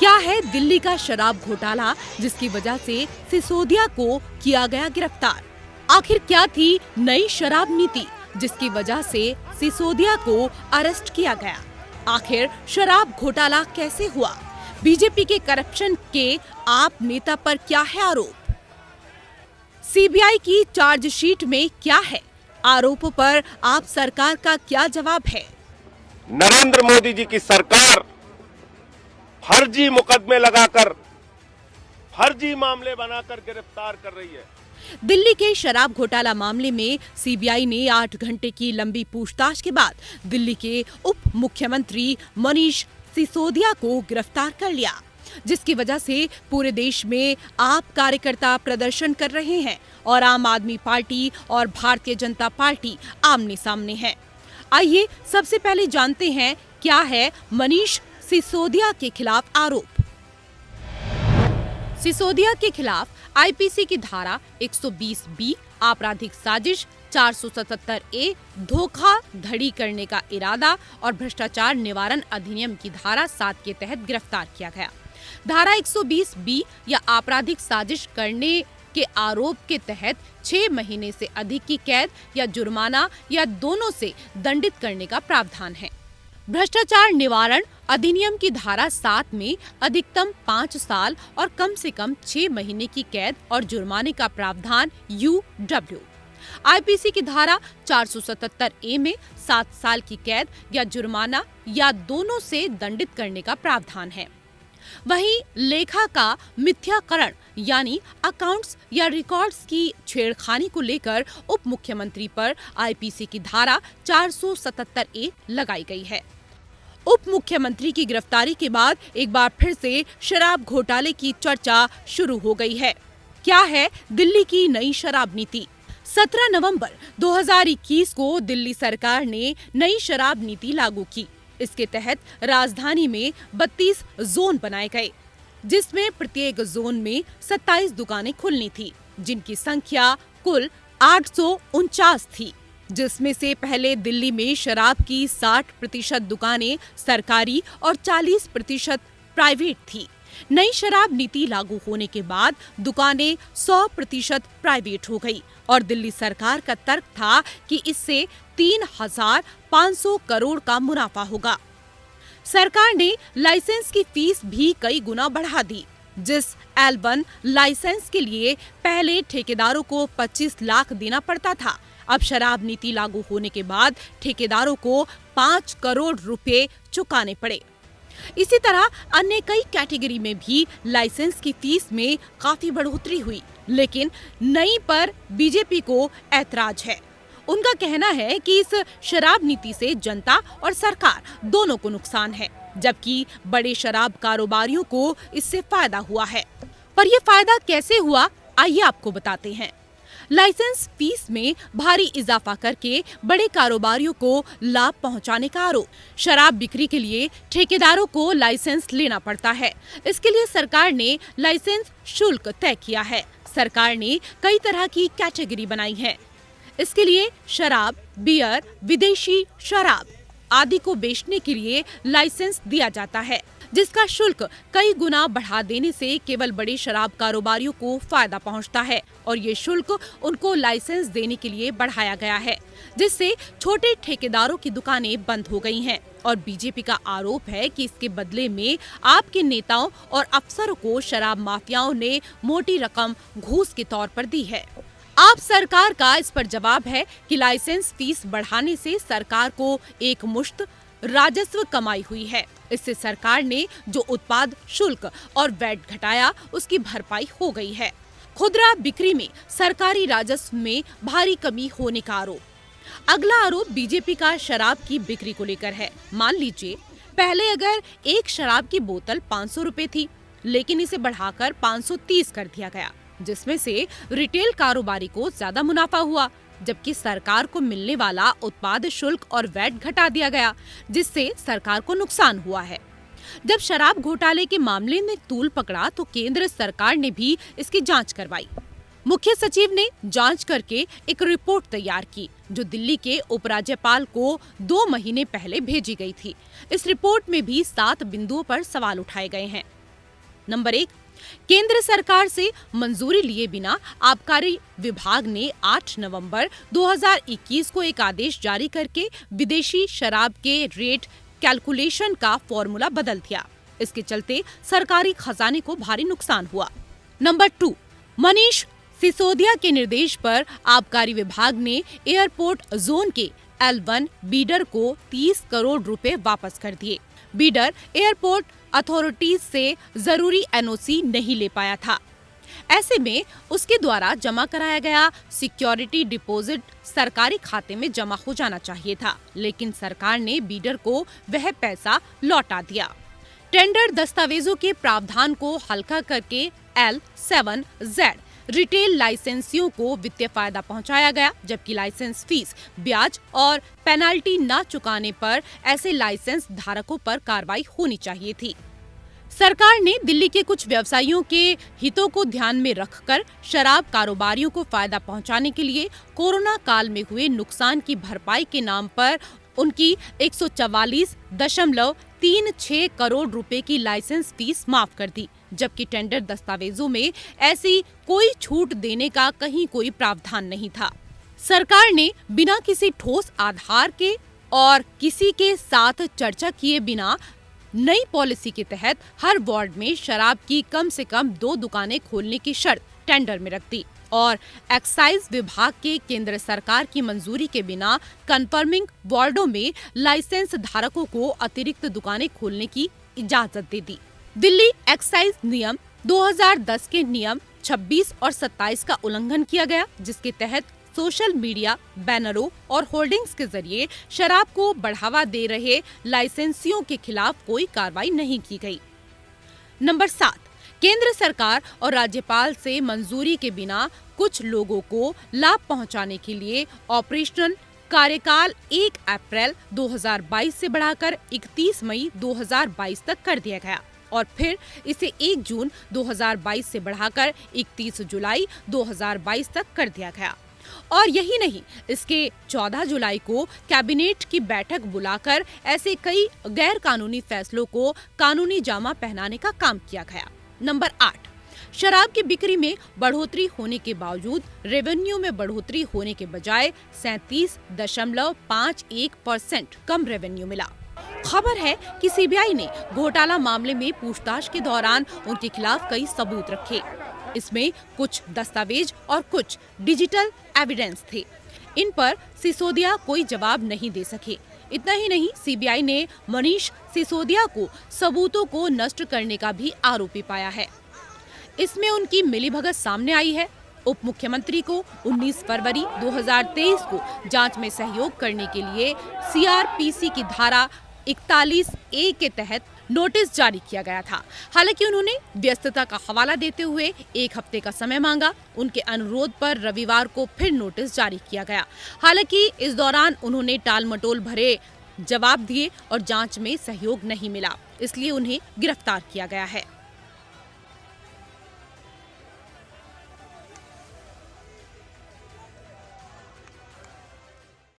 क्या है दिल्ली का शराब घोटाला जिसकी वजह से सिसोदिया को किया गया गिरफ्तार? आखिर क्या थी नई शराब नीति जिसकी वजह से सिसोदिया को अरेस्ट किया गया? आखिर शराब घोटाला कैसे हुआ? बीजेपी के करप्शन के आप नेता पर क्या है आरोप? सीबीआई की चार्जशीट में क्या है? आरोपों पर आप सरकार का क्या जवाब है? नरेंद्र मोदी जी की सरकार फर्जी मुकदमे लगाकर, फर्जी मामले बनाकर गिरफ्तार कर रही है। दिल्ली के शराब घोटाला मामले में सीबीआई ने 8 घंटे की लंबी पूछताछ के बाद दिल्ली के उप मुख्यमंत्री मनीष सिसोदिया को गिरफ्तार कर लिया, जिसकी वजह से पूरे देश में आप कार्यकर्ता प्रदर्शन कर रहे हैं और आम आदमी पार्टी और भारतीय जनता पार्टी आमने सामने हैं। आइए सबसे पहले जानते हैं क्या है मनीष सिसोदिया के खिलाफ आरोप। सिसोदिया के खिलाफ आईपीसी की धारा 120 बी आपराधिक साजिश, 477 ए धोखाधड़ी करने का इरादा और भ्रष्टाचार निवारण अधिनियम की धारा 7 के तहत गिरफ्तार किया गया। धारा 120 बी या आपराधिक साजिश करने के आरोप के तहत 6 महीने से अधिक की कैद या जुर्माना या दोनों से दंडित करने का प्रावधान है। भ्रष्टाचार निवारण अधिनियम की धारा 7 में अधिकतम 5 साल और कम से कम 6 महीने की कैद और जुर्माने का प्रावधान UW। आईपीसी की धारा 477 ए में 7 साल की कैद या जुर्माना या दोनों से दंडित करने का प्रावधान है। वहीं लेखा का मिथ्याकरण यानी अकाउंट्स या रिकॉर्ड्स की छेड़खानी को लेकर उप मुख्यमंत्री पर आईपीसी की धारा 477 ए लगाई गई है। उप मुख्यमंत्री की गिरफ्तारी के बाद एक बार फिर से शराब घोटाले की चर्चा शुरू हो गई है। क्या है दिल्ली की नई शराब नीति? 17 नवंबर 2021 को दिल्ली सरकार ने नई शराब नीति लागू की। इसके तहत राजधानी में 32 जोन बनाए गए, जिसमें प्रत्येक जोन में 27 दुकानें खुलनी थी, जिनकी संख्या कुल 849 थी, जिसमें से पहले दिल्ली में शराब की 60% दुकानें सरकारी और 40% प्राइवेट थी। नई शराब नीति लागू होने के बाद दुकानें 100% प्राइवेट हो गई और दिल्ली सरकार का तर्क था कि इससे 3,500 करोड़ का मुनाफा होगा। सरकार ने लाइसेंस की फीस भी कई गुना बढ़ा दी। जिस L1 लाइसेंस के लिए पहले ठेकेदारों को 25 लाख देना पड़ता था, अब शराब नीति लागू होने के बाद ठेकेदारों को 5 करोड़ रुपए चुकाने पड़े। इसी तरह अन्य कई कैटेगरी में भी लाइसेंस की फीस में काफी बढ़ोतरी हुई, लेकिन नई पर बीजेपी को ऐतराज है। उनका कहना है कि इस शराब नीति से जनता और सरकार दोनों को नुकसान है, जबकि बड़े शराब कारोबारियों को इससे फायदा हुआ है। पर यह फायदा कैसे हुआ, आइए आपको बताते हैं। लाइसेंस फीस में भारी इजाफा करके बड़े कारोबारियों को लाभ पहुंचाने का आरोप। शराब बिक्री के लिए ठेकेदारों को लाइसेंस लेना पड़ता है। इसके लिए सरकार ने लाइसेंस शुल्क तय किया है। सरकार ने कई तरह की कैटेगरी बनाई है। इसके लिए शराब, बियर, विदेशी शराब आदि को बेचने के लिए लाइसेंस दिया जाता है, जिसका शुल्क कई गुना बढ़ा देने से केवल बड़े शराब कारोबारियों को फायदा पहुंचता है और ये शुल्क उनको लाइसेंस देने के लिए बढ़ाया गया है, जिससे छोटे ठेकेदारों की दुकानें बंद हो गई हैं। और बीजेपी का आरोप है कि इसके बदले में आपके नेताओं और अफसरों को शराब माफियाओं ने मोटी रकम घूस के तौर पर दी है। आप सरकार का इस पर जवाब है कि लाइसेंस फीस बढ़ाने से सरकार को एक मुश्त राजस्व कमाई हुई है। इससे सरकार ने जो उत्पाद शुल्क और वैट घटाया, उसकी भरपाई हो गई है। खुदरा बिक्री में सरकारी राजस्व में भारी कमी होने का आरोप। अगला आरोप बीजेपी का शराब की बिक्री को लेकर है। मान लीजिए पहले अगर एक शराब की बोतल 500 रुपए थी, लेकिन इसे बढ़ाकर 530 कर दिया गया, जिसमें से रिटेल कारोबारी को ज्यादा मुनाफा हुआ, जबकि सरकार को मिलने वाला उत्पाद शुल्क और वैट घटा दिया गया, जिससे सरकार को नुकसान हुआ है। जब शराब घोटाले के मामले में तूल पकड़ा तो केंद्र सरकार ने भी इसकी जांच करवाई। मुख्य सचिव ने जांच करके एक रिपोर्ट तैयार की, जो दिल्ली के उपराज्यपाल को 2 महीने पहले भेजी गई थी। इस रिपोर्ट में भी 7 बिंदुओं पर सवाल उठाए गए हैं। नंबर 1, केंद्र सरकार से मंजूरी लिए बिना आबकारी विभाग ने 8 नवंबर 2021 को एक आदेश जारी करके विदेशी शराब के रेट कैलकुलेशन का फॉर्मूला बदल दिया। इसके चलते सरकारी खजाने को भारी नुकसान हुआ। नंबर 2, मनीष सिसोदिया के निर्देश पर आबकारी विभाग ने एयरपोर्ट जोन के L1 बीडर को 30 करोड़ रुपए वापस कर दिए। बीडर एयरपोर्ट अथॉरिटीज से जरूरी एनओसी नहीं ले पाया था। ऐसे में उसके द्वारा जमा कराया गया सिक्योरिटी डिपॉजिट सरकारी खाते में जमा हो जाना चाहिए था, लेकिन सरकार ने बीडर को वह पैसा लौटा दिया। टेंडर दस्तावेजों के प्रावधान को हल्का करके L7Z रिटेल लाइसेंसियों को वित्तीय फायदा पहुंचाया गया, जबकि लाइसेंस फीस, ब्याज और पेनाल्टी न चुकाने पर ऐसे लाइसेंस धारकों पर कार्रवाई होनी चाहिए थी। सरकार ने दिल्ली के कुछ व्यवसायियों के हितों को ध्यान में रखकर शराब कारोबारियों को फायदा पहुंचाने के लिए कोरोना काल में हुए नुकसान की भरपाई के नाम पर उनकी 144.36 करोड़ रुपए की लाइसेंस फीस माफ कर दी, जबकि टेंडर दस्तावेजों में ऐसी कोई छूट देने का कहीं कोई प्रावधान नहीं था। सरकार ने बिना किसी ठोस आधार के और किसी के साथ चर्चा किए बिना नई पॉलिसी के तहत हर वार्ड में शराब की कम से कम 2 दुकानें खोलने की शर्त टेंडर में रख दी और एक्साइज विभाग के केंद्र सरकार की मंजूरी के बिना कंफर्मिंग वार्डों में लाइसेंस धारकों को अतिरिक्त दुकानें खोलने की इजाजत दे दी। दिल्ली एक्साइज नियम 2010 के नियम 26 और 27 का उल्लंघन किया गया, जिसके तहत सोशल मीडिया बैनरों और होर्डिंग्स के जरिए शराब को बढ़ावा दे रहे लाइसेंसियों के खिलाफ कोई कार्रवाई नहीं की गई। नंबर 7, केंद्र सरकार और राज्यपाल से मंजूरी के बिना कुछ लोगों को लाभ पहुंचाने के लिए ऑपरेशनल कार्यकाल 1 अप्रैल 2022 से बढ़ाकर 31 मई 2022 तक कर दिया गया और फिर इसे 1 जून 2022 से बढ़ाकर 31 जुलाई 2022 तक कर दिया गया। और यही नहीं, इसके 14 जुलाई को कैबिनेट की बैठक बुलाकर ऐसे कई गैर कानूनी फैसलों को कानूनी जामा पहनाने का काम किया गया। नंबर 8, शराब की बिक्री में बढ़ोतरी होने के बावजूद रेवेन्यू में बढ़ोतरी होने के बजाय 37.51% कम रेवेन्यू मिला। खबर है कि सीबीआई ने घोटाला मामले में पूछताछ के दौरान उनके खिलाफ कई सबूत रखे। इसमें कुछ दस्तावेज और कुछ डिजिटल एविडेंस थे। इन पर सिसोदिया कोई जवाब नहीं दे सके। इतना ही नहीं, सीबीआई ने मनीष सिसोदिया को सबूतों को नष्ट करने का भी आरोपी पाया है। इसमें उनकी मिलीभगत सामने आई है। उप मुख्यमंत्री को 19 फरवरी 2023 को जांच में सहयोग करने के लिए सीआरपीसी की धारा 41A के तहत नोटिस जारी किया गया था। हालांकि उन्होंने व्यस्तता का हवाला देते हुए 1 हफ्ते का समय मांगा। उनके अनुरोध पर रविवार को फिर नोटिस जारी किया गया। हालांकि इस दौरान उन्होंने टालमटोल भरे जवाब दिए और जांच में सहयोग नहीं मिला, इसलिए उन्हें गिरफ्तार किया गया है।